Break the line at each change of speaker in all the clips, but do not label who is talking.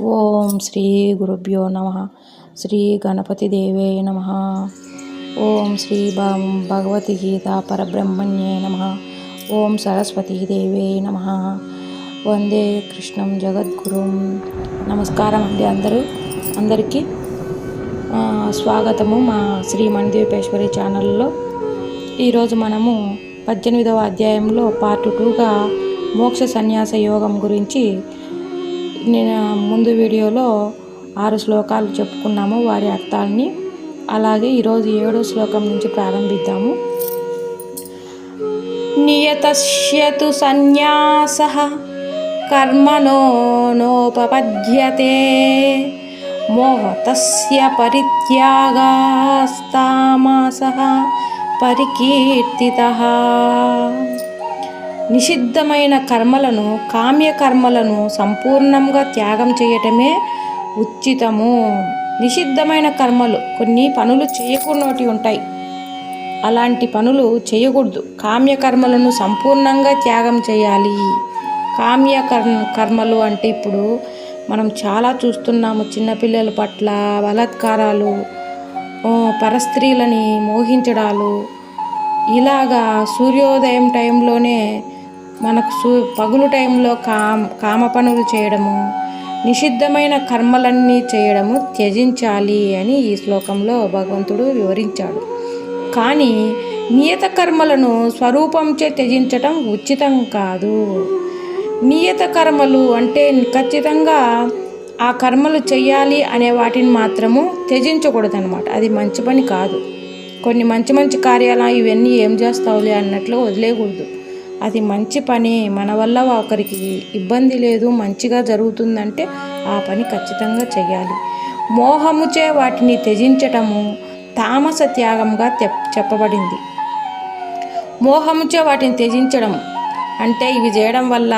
ఓం శ్రీ గురుభ్యో నమ. శ్రీ గణపతి దేవే నమ. ఓం శ్రీ భగవద్గీత పరబ్రహ్మణ్యే నమ. ఓం సరస్వతీ దేవే నమ. వందే కృష్ణం జగద్గురుం. నమస్కారం అండి అందరికీ స్వాగతము మా శ్రీ మణిద్వీపేశ్వరి ఛానల్లో. ఈరోజు మనము 18వ అధ్యాయంలో పార్ట్ 2గా మోక్ష సన్యాస యోగం గురించి నేను ముందు వీడియోలో 6 శ్లోకాలు చెప్పుకున్నాము, వారి అర్థాలని. అలాగే ఈరోజు 7వ శ్లోకం నుంచి ప్రారంభిద్దాము. నియతస్యతు సన్యాసః కర్మణో నోపపద్యతే మోహతస్య పరిత్యాగాస్తామసః పరికీర్తితః. నిషిద్ధమైన కర్మలను, కామ్యకర్మలను సంపూర్ణంగా త్యాగం చేయటమే ఉచితము. నిషిద్ధమైన కర్మలు, కొన్ని పనులు చేయకూడనోటి ఉంటాయి, అలాంటి పనులు చేయకూడదు. కామ్యకర్మలను సంపూర్ణంగా త్యాగం చేయాలి. కర్మలు అంటే ఇప్పుడు మనం చాలా చూస్తున్నాము. చిన్నపిల్లల పట్ల బలాత్కారాలు, పరస్త్రీలని మోహించడాలు, ఇలాగా సూర్యోదయం టైంలోనే మనకు పగులు టైంలో కామ పనులు చేయడము, నిషిద్ధమైన కర్మలన్నీ చేయడము త్యజించాలి అని ఈ శ్లోకంలో భగవంతుడు వివరించాడు. కానీ నియత కర్మలను స్వరూపంచే త్యజించటం ఉచితం కాదు. నియత కర్మలు అంటే ఖచ్చితంగా ఆ కర్మలు చెయ్యాలి అనే వాటిని మాత్రము త్యజించకూడదన్నమాట. అది మంచి పని కాదు. కొన్ని మంచి కార్యాలు ఇవన్నీ ఏం చేస్తావులే అన్నట్లు వదిలేయకూడదు. అది మంచి పని, మన వల్ల ఒకరికి ఇబ్బంది లేదు, మంచిగా జరుగుతుందంటే ఆ పని ఖచ్చితంగా చెయ్యాలి. మోహముచే వాటిని త్యజించటము తామస త్యాగంగా చెప్పబడింది. మోహముచే వాటిని త్యజించడం అంటే ఇవి చేయడం వల్ల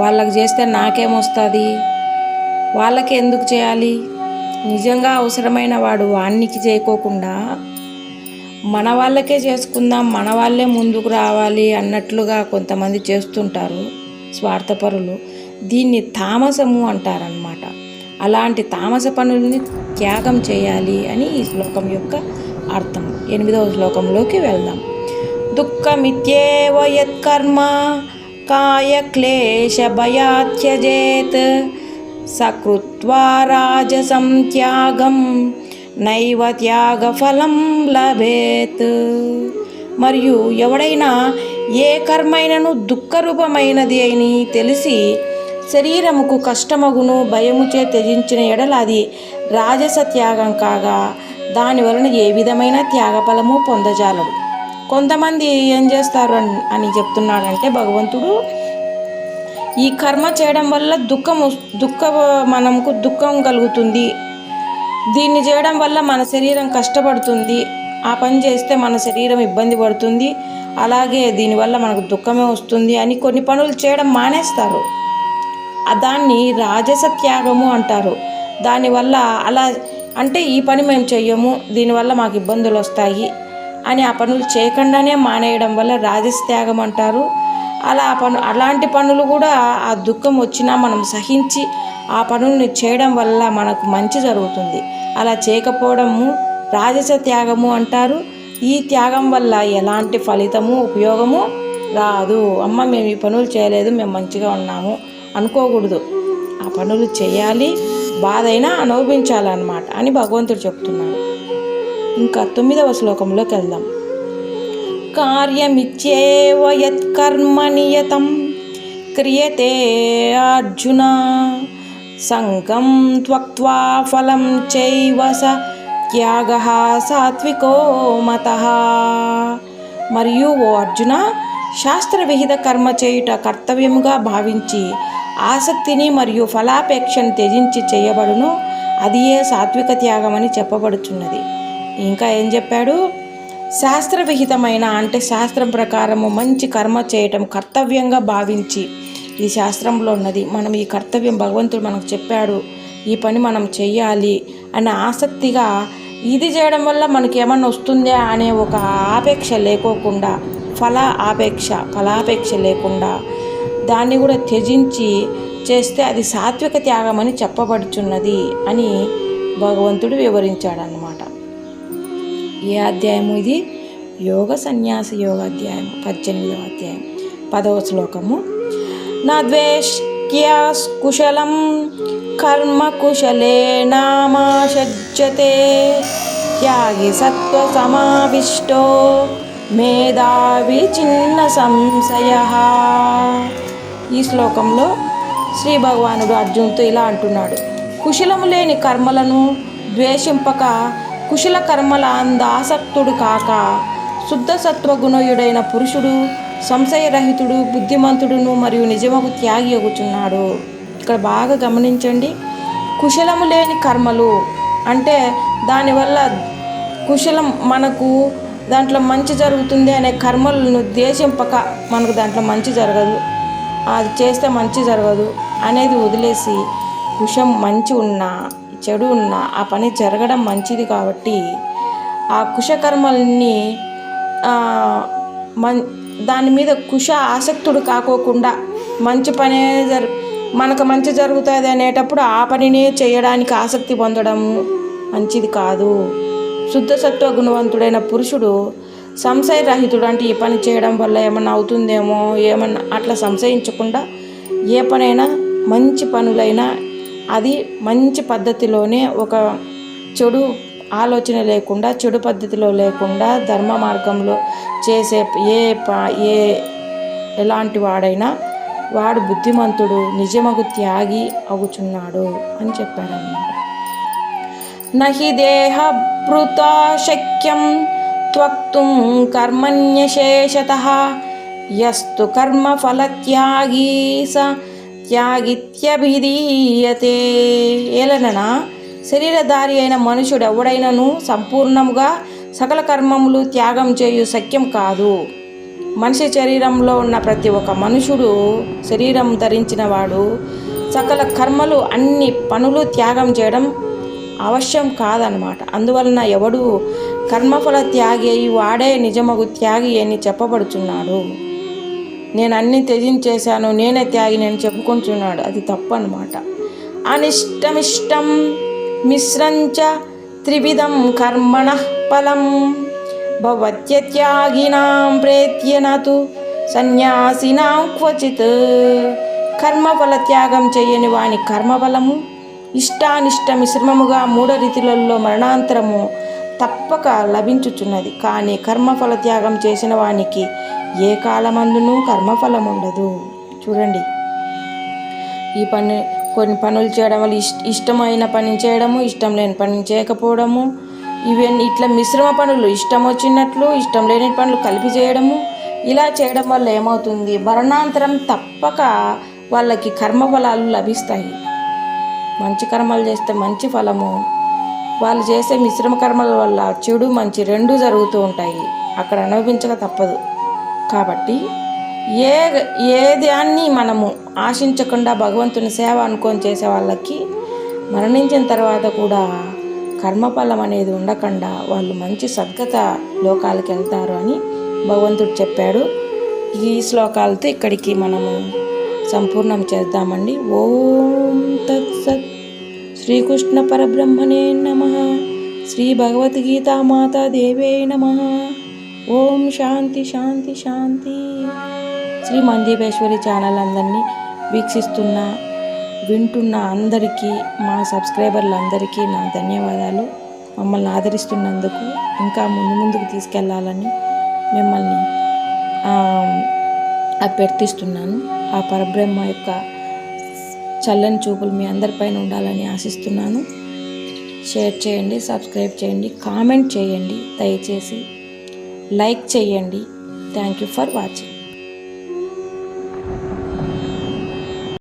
వాళ్ళకి చేస్తే నాకేమొస్తుంది, వాళ్ళకి ఎందుకు చేయాలి, నిజంగా అవసరమైన వాడు వానికి చేయకోకుండా మన వాళ్ళకే చేసుకుందాం, మన వాళ్ళే ముందుకు రావాలి అన్నట్లుగా కొంతమంది చేస్తుంటారు స్వార్థపరులు. దీన్ని తామసము అంటారనమాట. అలాంటి తామస పనులని త్యాగం చేయాలి అని ఈ శ్లోకం యొక్క అర్థం. 8వ శ్లోకంలోకి వెళ్దాం. దుఃఖమిత్యేవ యత్కర్మ కాయక్లేశ భయాత్యజేత్ సకృత్వా రాజసం త్యాగం నైవ త్యాగ ఫలం లభేత్. మరియు ఎవడైనా ఏ కర్మైనను దుఃఖరూపమైనది అని తెలిసి శరీరముకు కష్టమగును భయముచే త్యజించిన ఎడల అది రాజస త్యాగం కాగా దాని వలన ఏ విధమైన త్యాగఫలము పొందజాలడు. కొంతమంది ఏం చేస్తారు అని చెప్తున్నాడంటే భగవంతుడు, ఈ కర్మ చేయడం వల్ల మనకు దుఃఖం కలుగుతుంది, దీన్ని చేయడం వల్ల మన శరీరం కష్టపడుతుంది, ఆ పని చేస్తే మన శరీరం ఇబ్బంది పడుతుంది, అలాగే దీనివల్ల మనకు దుఃఖమే వస్తుంది అని కొన్ని పనులు చేయడం మానేస్తారు. దాన్ని రాజస త్యాగము అంటారు. దానివల్ల అలా అంటే ఈ పని మేము చెయ్యము, దీనివల్ల మాకు ఇబ్బందులు వస్తాయి అని ఆ పనులు చేయకుండానే మానేయడం వల్ల రాజస త్యాగం అంటారు. అలాంటి పనులు కూడా ఆ దుఃఖం వచ్చినా మనం సహించి ఆ పనుల్ని చేయడం వల్ల మనకు మంచి జరుగుతుంది. అలా చేయకపోవడము రాజస త్యాగము అంటారు. ఈ త్యాగం వల్ల ఎలాంటి ఫలితము ఉపయోగము రాదు. మేము ఈ పనులు చేయలేదు, మేము మంచిగా ఉన్నాము అనుకోకూడదు. ఆ పనులు చేయాలి, బాధైనా అనుభవించాలన్నమాట అని భగవంతుడు చెప్తున్నాడు. ఇంకా 9వ శ్లోకంలోకి వెళ్దాం. కార్యమిత్యేవ యత్కర్మ నియతం క్రియతే అర్జున సంగం త్వక్త్వా ఫలం చైవ స త్యాగః సాత్వికో మతః. మరియు ఓ అర్జున, శాస్త్రవిహిత కర్మ చేయుట కర్తవ్యముగా భావించి ఆసక్తిని మరియు ఫలాపేక్షను త్యజించి చేయబడును, అది ఏ సాత్విక త్యాగమని చెప్పబడుచున్నది. ఇంకా ఏం చెప్పాడు? శాస్త్రవిహితమైన అంటే శాస్త్రం ప్రకారము మంచి కర్మ చేయటం కర్తవ్యంగా భావించి, ఇది శాస్త్రంలో ఉన్నది, మనం ఈ కర్తవ్యం భగవంతుడు మనకు చెప్పాడు, ఈ పని మనం చెయ్యాలి అనే ఆసక్తిగా, ఇది చేయడం వల్ల మనకి ఏమన్నా వస్తుందా అనే ఒక ఆపేక్ష లేకోకుండా, ఫలాపేక్ష లేకుండా దాన్ని కూడా త్యజించి చేస్తే అది సాత్విక త్యాగమని చెప్పబడుచున్నది అని భగవంతుడు వివరించాడన్నమాట. ఏ అధ్యాయము ఇది? యోగ సన్యాస యోగ అధ్యాయం 18వ అధ్యాయం 10వ శ్లోకము. నా ద్వేష్ట్యా కుశలం కర్మ కుశలేనామాషజ్జతే త్యాగి సత్వ సమావిష్టో మేధావి చిన్న సంశయః. ఈ శ్లోకంలో శ్రీ భగవానుడు అర్జునుడితో ఇలా అంటున్నాడు: కుశలము లేని కర్మలను ద్వేషింపక, కుశల కర్మల అందాసక్తుడు కాక, శుద్ధ సత్వగుణయుడైన పురుషుడు సంశయరహితుడు బుద్ధిమంతుడును మరియు నిజమగు త్యాగి అగుచున్నాడు. ఇక్కడ బాగా గమనించండి. కుశలము లేని కర్మలు అంటే దానివల్ల కుశలం మనకు దాంట్లో మంచి జరుగుతుంది అనే కర్మలను ద్వేషింపక, మనకు దాంట్లో మంచి జరగదు, అది చేస్తే మంచి జరగదు అనేది వదిలేసి, కుశం మంచి ఉన్నా చెడు ఉన్నా ఆ పని జరగడం మంచిది కాబట్టి ఆ కుశకర్మల్ని దాని మీద కుశ ఆసక్తుడు కాకోకుండా మంచి పనే మనకు మంచి జరుగుతుంది అనేటప్పుడు ఆ పనినే చేయడానికి ఆసక్తి పొందడం మంచిది కాదు. శుద్ధ సత్వ గుణవంతుడైన పురుషుడు సంశయరహితుడు అంటే ఈ పని చేయడం వల్ల ఏమన్నా అవుతుందేమో ఏమన్నా అట్లా సంశయించకుండా ఏ పనైనా మంచి పనులైనా అది మంచి పద్ధతిలోనే, ఒక చెడు ఆలోచన లేకుండా, చెడు పద్ధతిలో లేకుండా ధర్మ మార్గంలో చేసే ఎలాంటి వాడైనా వాడు బుద్ధిమంతుడు, నిజమగు త్యాగి అగుచున్నాడు అని చెప్పారన్నమాట. నహి దేహభృతా శక్యం త్వక్తుం కర్మణ్యశేషతః యస్తు కర్మఫలత్యాగీ స త్యాగిత్యభిధీయతే. ఏలననా శరీరధారి అయిన మనుషుడు ఎవడైనను సంపూర్ణముగా సకల కర్మములు త్యాగం చేయు శక్యం కాదు. మనిషి శరీరంలో ఉన్న ప్రతి ఒక్క మనుషుడు, శరీరం ధరించిన వాడు సకల కర్మలు అన్ని పనులు త్యాగం చేయడం అవశ్యం కాదనమాట. అందువలన ఎవడు కర్మఫల త్యాగి అయి వాడే నిజమగు త్యాగి అని చెప్పబడుచున్నాడు. నేను అన్నీ త్యజించేశాను, నేనే త్యాగిని అని చెప్పుకుంటున్నాడు. అది తప్పు అన్నమాట. అనిష్టమిష్టం మిశ్రంచ త్రివిధం కర్మణః ఫలం భవత్యత్యాగినాం ప్రేత్యనతు సన్యాసినాం క్వచిత్. కర్మఫల త్యాగం చేయని వాని కర్మఫలము ఇష్టానిష్ట మిశ్రమముగా 3 రీతులలో మరణాంతరము తప్పక లభించుచున్నది. కానీ కర్మఫల త్యాగం చేసిన వానికి ఏ కాలమందునూ కర్మఫలం ఉండదు. చూడండి, ఈ కొన్ని పనులు చేయడం వల్ల ఇష్టమైన పని చేయడము, ఇష్టం లేని పని చేయకపోవడము, ఇవన్నీ ఇట్లా మిశ్రమ పనులు, ఇష్టం వచ్చినట్లు ఇష్టం లేని పనులు కలిపి చేయడము, ఇలా చేయడం వల్ల ఏమవుతుంది? మరణాంతరం తప్పక వాళ్ళకి కర్మఫలాలు లభిస్తాయి. మంచి కర్మలు చేస్తే మంచి ఫలము, వాళ్ళు చేసే మిశ్రమ కర్మల వల్ల చెడు మంచి రెండూ జరుగుతూ ఉంటాయి. అక్కడ అనుభవించక తప్పదు. కాబట్టి ఏ దాన్ని మనము ఆశించకుండా భగవంతుని సేవ అనుకొని చేసే వాళ్ళకి మరణించిన తర్వాత కూడా కర్మఫలం అనేది ఉండకుండా వాళ్ళు మంచి సద్గత లోకాలకు వెళ్తారు అని భగవంతుడు చెప్పాడు. ఈ శ్లోకాలతో ఇక్కడికి మనము సంపూర్ణం చేద్దామండి. ఓం తత్సత్. శ్రీకృష్ణ పరబ్రహ్మణే నమః. శ్రీ భగవద్గీతా మాతా దేవే నమః. ఓం శాంతి శాంతి శాంతి. శ్రీ మందీపేశ్వరి ఛానల్ అందరినీ వీక్షిస్తున్న వింటున్న అందరికీ, మా సబ్స్క్రైబర్లందరికీ నా ధన్యవాదాలు. మమ్మల్ని ఆదరిస్తున్నందుకు ఇంకా ముందుకు తీసుకెళ్లాలని మిమ్మల్ని అభ్యర్థిస్తున్నాను. ఆ పరబ్రహ్మ యొక్క చల్లని చూపులు మీ అందరిపైన ఉండాలని ఆశిస్తున్నాను. షేర్ చేయండి, సబ్స్క్రైబ్ చేయండి, కామెంట్ చేయండి, దయచేసి లైక్ చేయండి. Thank you for watching.